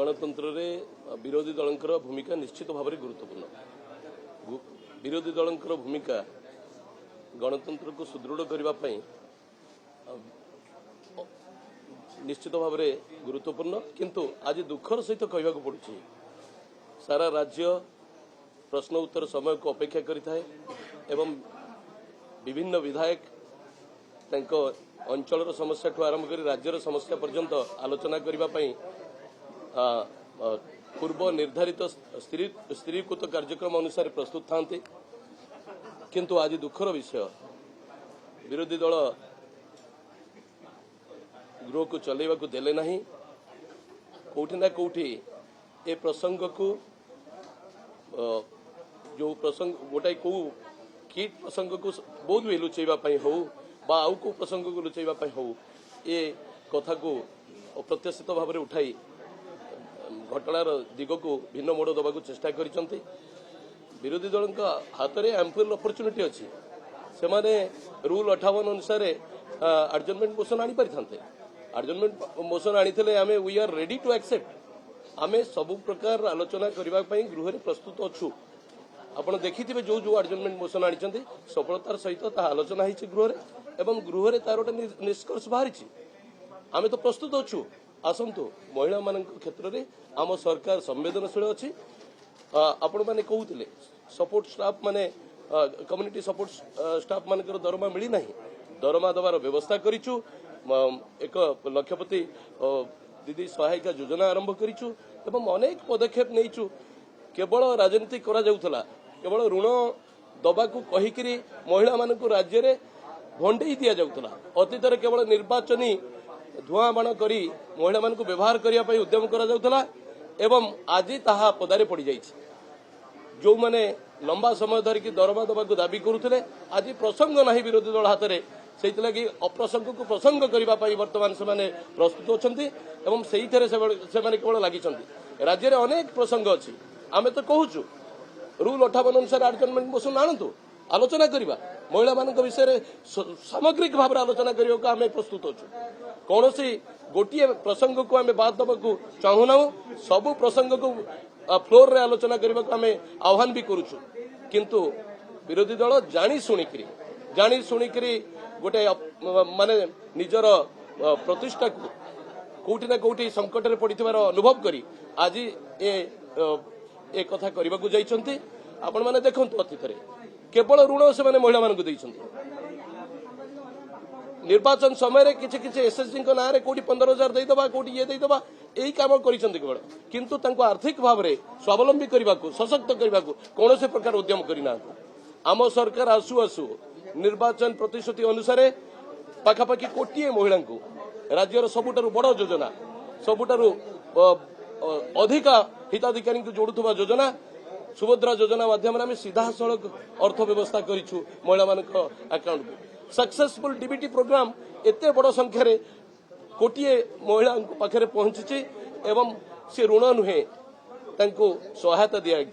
गणतंत्र रे विरोधी दलंकर भूमिका निश्चित भाव में गुरुत्वपूर्ण। विरोधी दलंकर भूमिका गणतंत्र को सुदृढ़ करने निश्चित भाव में गुरुत्वपूर्ण। किंतु आज दुखर सहित कहवाक पड़ुछि सारा राज्य प्रश्न उत्तर समय को अपेक्षा करिथाए एवं विभिन्न विधायक तांको अंचल समस्या ठू आरंभ कर राज्यर समस्या पर्यंत आलोचना करने पूर्व निर्धारित स्थिरीकृत कार्यक्रम अनुसार प्रस्तुत था। किंतु आज दुखर विषय विरोधी दल गृह को चलैवा को देले नहीं। कोठी ना कोठी ए प्रसंग को जो प्रसंग गोटाई को किट प्रसंग को बहुत भी लुचैवा हो बा आउ को प्रसंग को लुचैवा हो ए कथा को अप्रत्याशित भाव में उठाई घटनार दिग को भिन्न मोड़ दबा चेष्टा करिसंती। विरोधी दल हाथ में एम्पल अपॉर्चुनिटी अच्छी से माने रूल 58 अनुसार एडजर्नमेंट मोशन आनी पारि थांते। एडजर्नमेंट मोशन आनी आमे we are ready to accept. आमे सब प्रकार आलोचना करबा पई गृह रे प्रस्तुत अछु। आपण देखिथिबे जो जो एडजर्नमेंट मोशन आनी सफलतार सहित ता आलोचना होईछि गृह रे एवं गृह रे तार गोटे निष्कर्ष बाहरिछि। आमे तो प्रस्तुत अछु। आसंतु महिला मान क्षेत्र में आम सरकार संवेदनशील अच्छी। आपण मैंने कहते सपोर्ट स्टाफ माने कम्युनिटी सपोर्ट स्टाफ मान दरमा मिली ना दरमा दबार व्यवस्था करिछु। एक लक्षपति दीदी सहायिका योजना आरंभ करिछु एवं अनेक पदक्षेप नहींचु। केवल राजनीति करा जाउथला केवल ऋण दबा को कहिकरी महिला मान राज्य में भंडे दिया जाउथला। अतीत केवल निर्वाचनी धुआं बाण करी महिला मान व्यवहार करने उद्यम करा जाउथला एवं आज ताहा पदारे पड़ जाइछि। जो माने लंबा समय धरिकी दरमा दबा को दाबी करुले आज प्रसंग नहीं विरोधी दल हाथ में से अप्रसंग को प्रसंग करने बर्तमान से प्रस्तुत अच्छी एवं से केवल लगी। राज्य में अनेक प्रसंग अच्छी आमे तो कहूँ रूल 58 अनुसार एडजर्नमेंट मोशन आणतु आलोचना करवा महिला मान विषय सामग्रिक भाव में आलोचना करने को आम प्रस्तुत अच्छु। कौन सी गोटे प्रसंग को आम बाद दबा चाहूना सबु प्रसंग को फ्लोर रे आलोचना करने को आम आह्वान भी करुचु। किंतु विरोधी दल जानी शुणिकी गोटे माने निजर प्रतिष्ठा को कोठी ना कोठी संकट में पड़िथिबार अनुभव करी आज ए कथा करने को जाइछंती। आपण माने देखंतु अतीत केवल ऋण से माने महिला मानक देइछंती। निर्वाचन समय किसी किसी एसएसजी ना रे कोटी 15,000 देदबा कोटी ये देदबा यही काम करिसंती केवल। किंतु तांको आर्थिक भाव में स्वावलंबी करने को सशक्त करने को कौन से प्रकार उद्यम करना। आम सरकार आसु आसु निर्वाचन प्रतिश्रुति अनुसार पाखापाखि कोटी महिला को राज्यर सबुठारु बड़ योजना सबुठारु अधिका हिताधिकारी को जोड़ुवा योजना सुभद्रा योजना माध्यम आम सीधा सड़क अर्थ व्यवस्था करिछु महिला मान अकाउंट को। सक्सेसफुल डीबीटी प्रोग्राम एते बड़ संख्यार कोटिए महिला पाखे पहुंची एवं से ऋण नुहे तांको सहायता दिया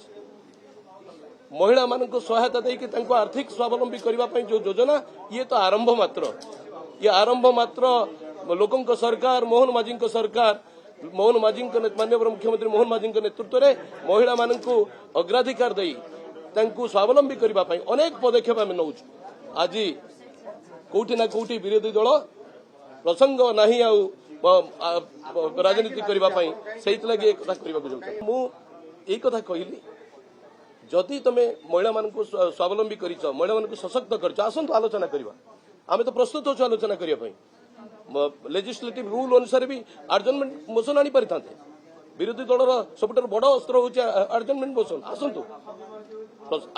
महिला मान सहायता देकी आर्थिक स्वावलंबी करने जो योजना ये तो आरंभ मात्र ये आरंभ मात्र लोकों सरकार मोहन माझी सरकार मोहन माझी माननीय मुख्यमंत्री मोहन माझी नेतृत्व में महिला मान अग्राधिकार दे स्वावलंबी करने अनेक पदक्षेप आम नौ। आज कोठी ना कोठी विरोधी दल प्रसंग नहीं राजनीति करने से लगी कथा करने मुझे कथा कहली जदि तुम महिला मान स्वावलंबी कर महिला मान सशक्त कर आसतु आलोचना करवा आम तो प्रस्तुत अच्छु आलोचना करने लेजिस्लेटिव रूल अनुसार भी एडजर्नमेंट मोशन आनी पारि थांते। विरोधी दल सबुठार बड़ अस्त्र हूँ एडजर्नमेंट मोशन आसतु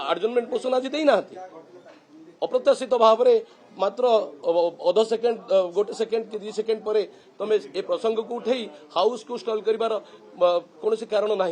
एडजर्नमेंट मोशन आज देना अप्रत्याशित भाव में मात्र अध सेकेंड गोटे सेकेंड कि 2 सेकेंड पर तुम ए प्रसंग को उठे हाउस को स्टल कर कौन कारण ना